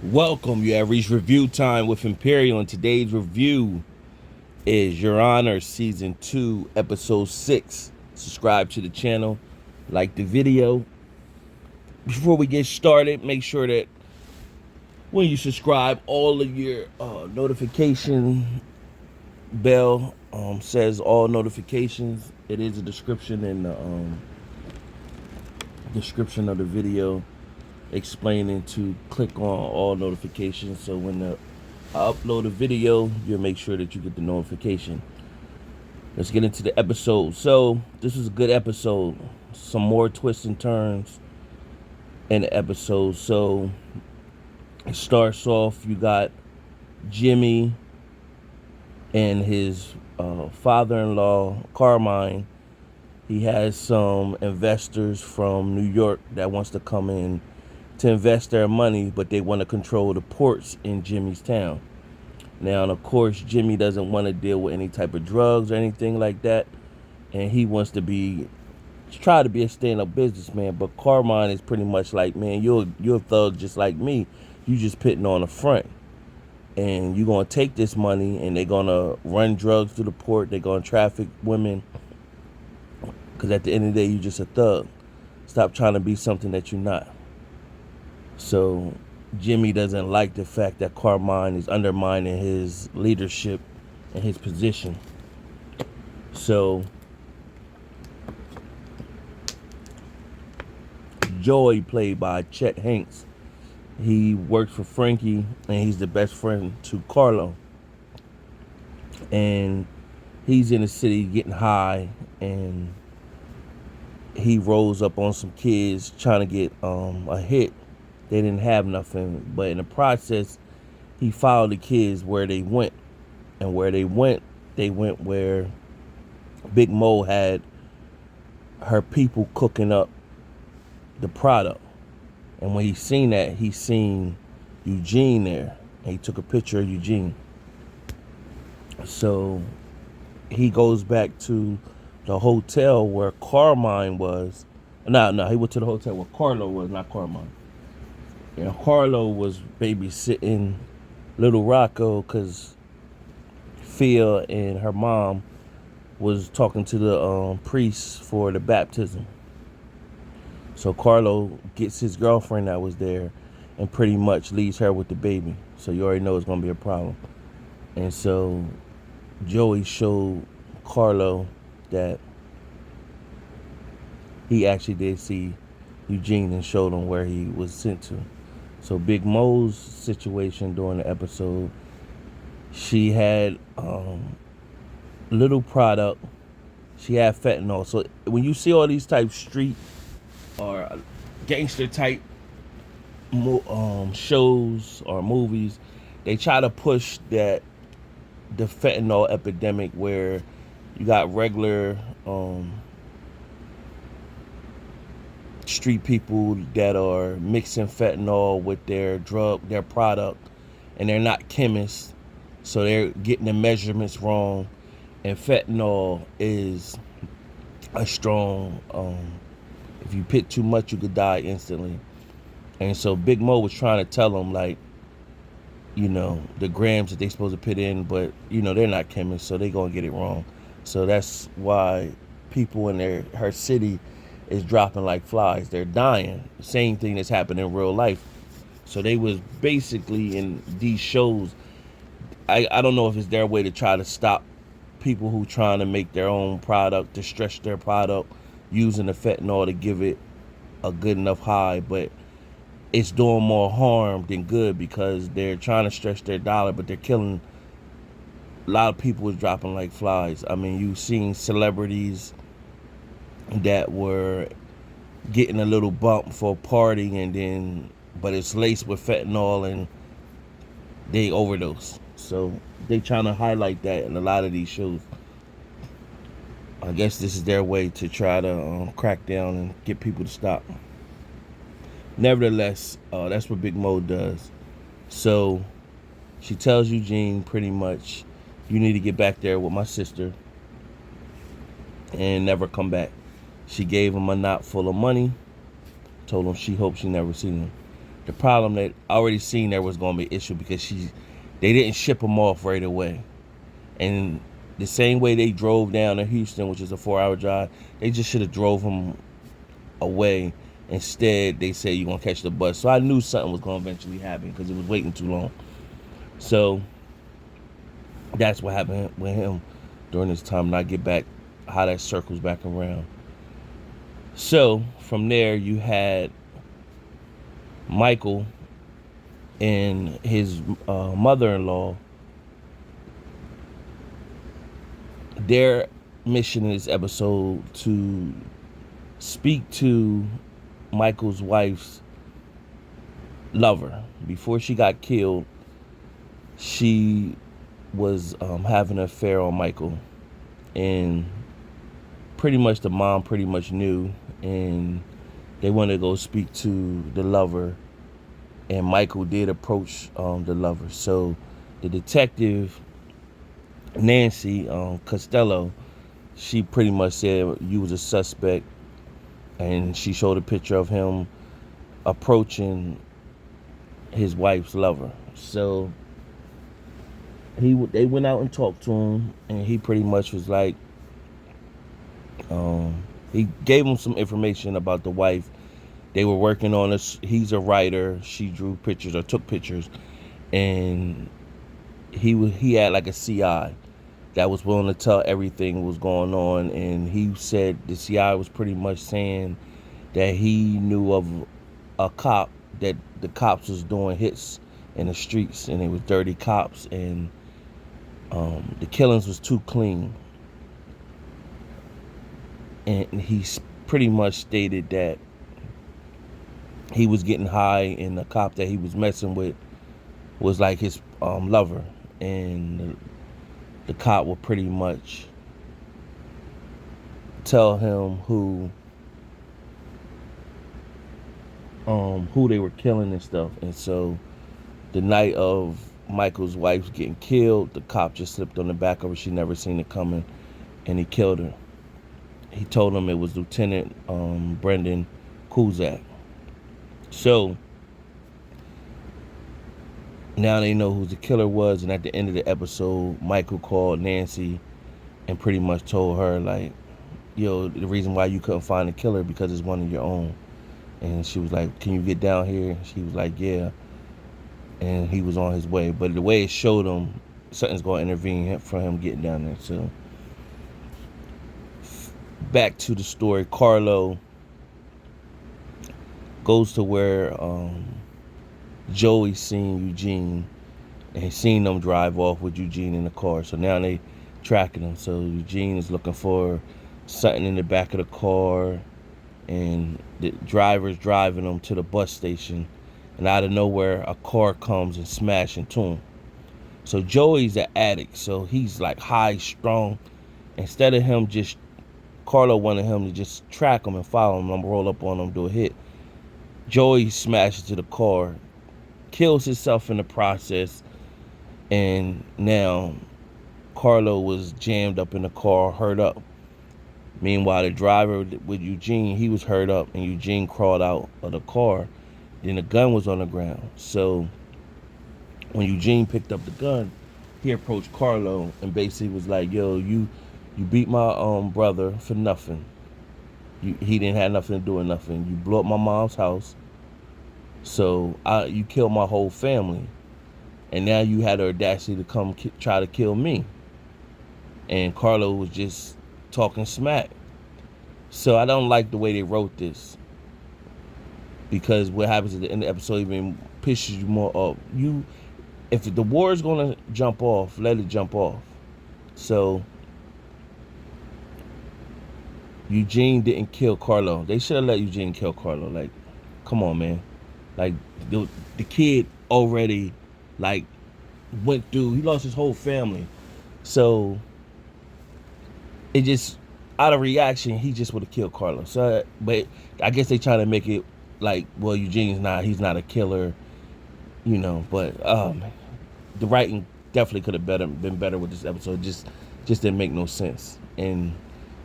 Welcome. You have reached review time with Imperial, and today's review is Your Honor Season 2, Episode 6. Subscribe to the channel, like the video. Before we get started, make sure that when you subscribe, all of your notification bell says all notifications. It is a description in the description of the video explaining to click on all notifications, so when I upload a video, you'll make sure that you get the notification. Let's get into the episode. So this is a good episode. Some more twists and turns in the episode. So it starts off, you got Jimmy and his father-in-law Carmine. He has some investors from New York that wants to come in to invest their money, but they want to control the ports in Jimmy's town. Now, of course, Jimmy doesn't want to deal with any type of drugs or anything like that, and he wants to try to be a stand-up businessman. But Carmine is pretty much like, man, you're a thug just like me. You just putting on the front, and you're gonna take this money, and they're gonna run drugs through the port. They're gonna traffic women, because at the end of the day, you're just a thug. Stop trying to be something that you're not. So Jimmy doesn't like the fact that Carmine is undermining his leadership and his position. So Joey, played by Chet Hanks, he works for Frankie, and he's the best friend to Carlo. And he's in the city getting high, and he rolls up on some kids trying to get a hit. They didn't have nothing, but in the process, he followed the kids where they went. And where they went where Big Mo had her people cooking up the product. And when he seen that, he seen Eugene there. And he took a picture of Eugene. So he goes back to the hotel where Carmine was. No, he went to the hotel where Carlo was, not Carmine. And Carlo was babysitting little Rocco because Phil and her mom was talking to the priest for the baptism. So Carlo gets his girlfriend that was there and pretty much leaves her with the baby. So you already know it's going to be a problem. And so Joey showed Carlo that he actually did see Eugene and showed him where he was sent to. So Big Mo's situation during the episode, she had little product. She had fentanyl. So when you see all these type street or gangster type shows or movies, they try to push the fentanyl epidemic where you got regular street people that are mixing fentanyl with their product, and they're not chemists, so they're getting the measurements wrong. And fentanyl is a strong, if you put too much, you could die instantly. And so Big Mo was trying to tell them, like, the grams that they supposed to put in, but they're not chemists, so they're gonna get it wrong. So that's why people in her city is dropping like flies. They're dying. Same thing that's happened in real life. So they was basically in these shows. I don't know if it's their way to try to stop people who trying to make their own product, to stretch their product using the fentanyl to give it a good enough high, but it's doing more harm than good because they're trying to stretch their dollar, but they're killing a lot of people. Is dropping like flies. I mean, you've seen celebrities that were getting a little bump for partying, but it's laced with fentanyl and they overdose. So they trying to highlight that in a lot of these shows. I guess this is their way to try to crack down and get people to stop. Nevertheless, that's what Big Mo does. So she tells Eugene pretty much, you need to get back there with my sister and never come back. She gave him a knot full of money, told him she hoped she never seen him. The problem that I already seen there was going to be an issue because they didn't ship him off right away. And the same way they drove down to Houston, which is a 4-hour drive, they just should have drove him away. Instead, they said you're going to catch the bus. So I knew something was going to eventually happen because it was waiting too long. So that's what happened with him during this time. And I get back how that circles back around. So from there, you had Michael and his mother-in-law. Their mission in this episode to speak to Michael's wife's lover. Before she got killed, she was having an affair on Michael, and pretty much the mom pretty much knew, and they wanted to go speak to the lover, and Michael did approach the lover. So the detective Nancy Costello, she pretty much said you was a suspect, and she showed a picture of him approaching his wife's lover. So they went out and talked to him, and he pretty much was like, he gave him some information about the wife. They were working on this. He's a writer. She drew pictures or took pictures, and he had like a CI that was willing to tell everything was going on. And he said the CI was pretty much saying that he knew of a cop, that the cops was doing hits in the streets, and it was dirty cops, and the killings was too clean. And he pretty much stated that he was getting high, and the cop that he was messing with was like his lover, and the cop would pretty much tell him who they were killing and stuff. And so the night of Michael's wife getting killed, the cop just slipped on the back of her. She never seen it coming, and he killed her. He told him it was Lieutenant Brendan Kuzak. So now they know who the killer was, and at the end of the episode, Michael called Nancy and pretty much told her, like, yo, the reason why you couldn't find the killer because it's one of your own. And she was like, can you get down here? She was like, yeah. And he was on his way. But the way it showed him, something's going to intervene for him getting down there. So back to the story. Carlo goes to where Joey seen Eugene, and he seen them drive off with Eugene in the car. So now they tracking him. So Eugene is looking for something in the back of the car, and the driver's driving him to the bus station, and out of nowhere a car comes and smashes into him. So Joey's an addict, so he's like high strung. Instead of him just, Carlo wanted him to just track him and follow him and roll up on him, do a hit. Joey smashes to the car, kills himself in the process, and now Carlo was jammed up in the car, hurt up. Meanwhile, the driver with Eugene, he was hurt up, and Eugene crawled out of the car. Then the gun was on the ground. So when Eugene picked up the gun, he approached Carlo and basically was like, yo, you beat my brother for nothing. He didn't have nothing to do with nothing. You blew up my mom's house. So you killed my whole family. And now you had the audacity to come try to kill me. And Carlo was just talking smack. So I don't like the way they wrote this, because what happens at the end of the episode even pisses you more off. If the war is gonna jump off, let it jump off. So Eugene didn't kill Carlo. They should have let Eugene kill Carlo. Like, come on, man. Like the kid already like went through. He lost his whole family. So it just, out of reaction, he just would have killed Carlo. So, but I guess they trying to make it like, well, he's not a killer, But the writing definitely could have been better with this episode. Just didn't make no sense. And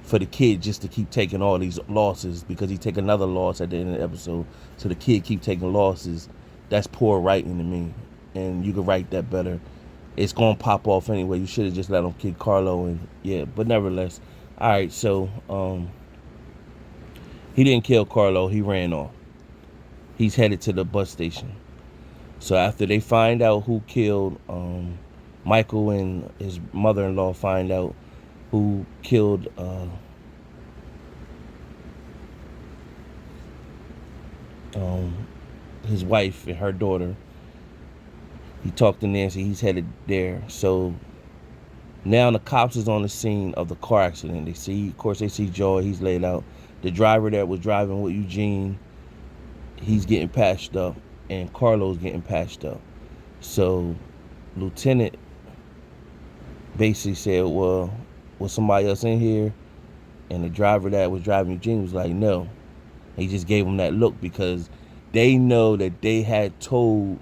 for the kid just to keep taking all these losses, because he take another loss at the end of the episode, so the kid keep taking losses, That's poor writing to me, and you could write that better. It's gonna pop off anyway. You should have just let him kill Carlo, and yeah. But nevertheless, all right. So he didn't kill Carlo. He ran off. He's headed to the bus station. So after they find out who killed Michael, and his mother-in-law find out who killed his wife and her daughter, he talked to Nancy. He's headed there. So now the cops is on the scene of the car accident. They see, of course, they see Joy. He's laid out. The driver that was driving with Eugene, he's getting patched up, and Carlo's getting patched up. So Lieutenant basically said, well, was somebody else in here? And the driver that was driving Eugene was like, no. He just gave him that look because they know that they had told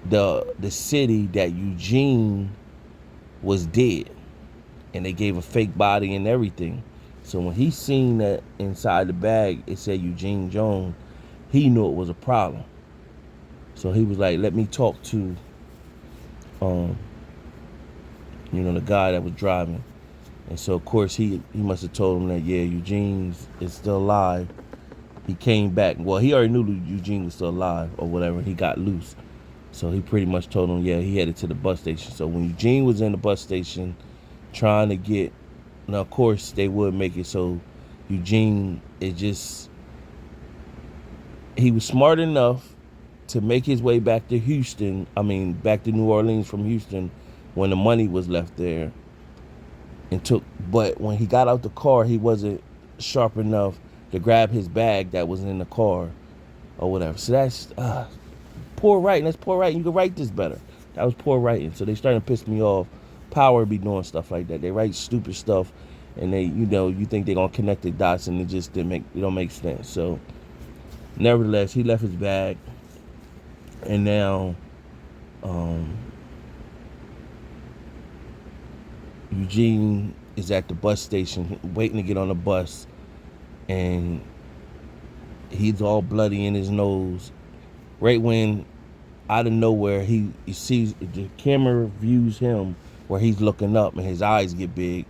the city that Eugene was dead, and they gave a fake body and everything. So when he seen that inside the bag it said Eugene Jones, he knew it was a problem. So he was like, let me talk to the guy that was driving. And so of course he must have told him that, yeah, Eugene is still alive. He came back. Well, he already knew Eugene was still alive or whatever. He got loose. So he pretty much told him, yeah, he headed to the bus station. So when Eugene was in the bus station trying to get, now of course they would make it so Eugene, he was smart enough to make his way back to back to New Orleans from Houston when the money was left there. But when he got out the car, he wasn't sharp enough to grab his bag that was in the car or whatever. So that's poor writing. That's poor writing. You could write this better. That was poor writing. So they starting to piss me off. Power be doing stuff like that. They write stupid stuff, and you think they're gonna connect the dots, and it don't make sense. So, nevertheless, he left his bag, and now, Eugene is at the bus station waiting to get on the bus, and he's all bloody in his nose. Right when, out of nowhere, he sees the camera views him where he's looking up and his eyes get big,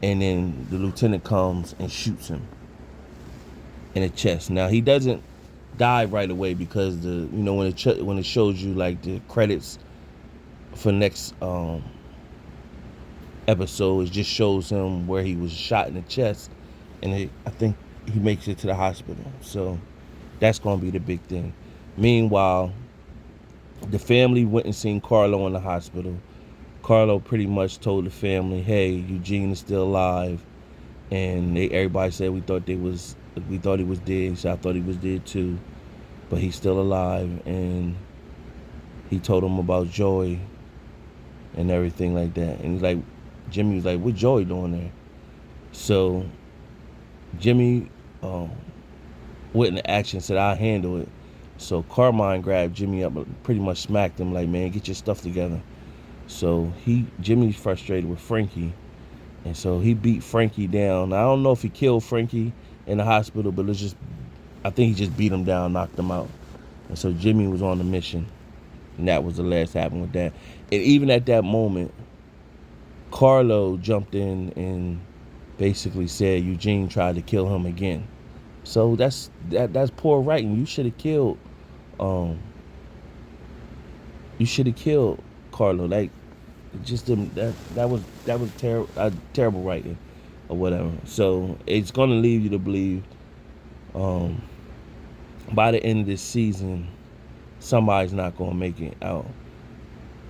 and then the lieutenant comes and shoots him in the chest. Now he doesn't die right away because when it shows you like the credits for next episode, it just shows him where he was shot in the chest, and I think he makes it to the hospital. So that's gonna be the big thing. Meanwhile, the family went and seen Carlo in the hospital. Carlo pretty much told the family, hey, Eugene is still alive, and everybody said we thought he was dead. So I thought he was dead too, but he's still alive. And he told him about Joey and everything like that. And Jimmy was like, what Joey doing there? So Jimmy went into action, said, I'll handle it. So Carmine grabbed Jimmy up and pretty much smacked him like, man, get your stuff together. So Jimmy's frustrated with Frankie, and so he beat Frankie down. I don't know if he killed Frankie in the hospital, but I think he just beat him down, knocked him out. And so Jimmy was on the mission, and that was the last happened with that. And even at that moment, Carlo jumped in and basically said Eugene tried to kill him again. So that's poor writing. You should have killed Carlo. Like, just that was terrible writing or whatever. So it's gonna leave you to believe by the end of this season somebody's not gonna make it out.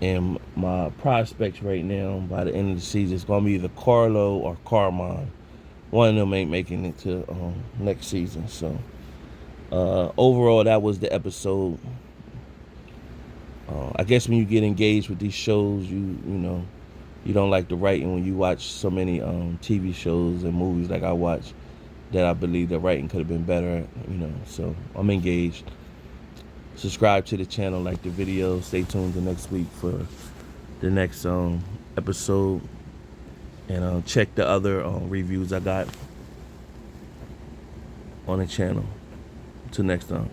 And my prospects right now by the end of the season is gonna be either Carlo or Carmine. One of them ain't making it to next season. So overall, that was the episode. I guess when you get engaged with these shows, you don't like the writing when you watch so many TV shows and movies like I watch, that I believe the writing could have been better. So I'm engaged. Subscribe to the channel, like the video. Stay tuned to next week for the next episode, and check the other reviews I got on the channel. Till next time.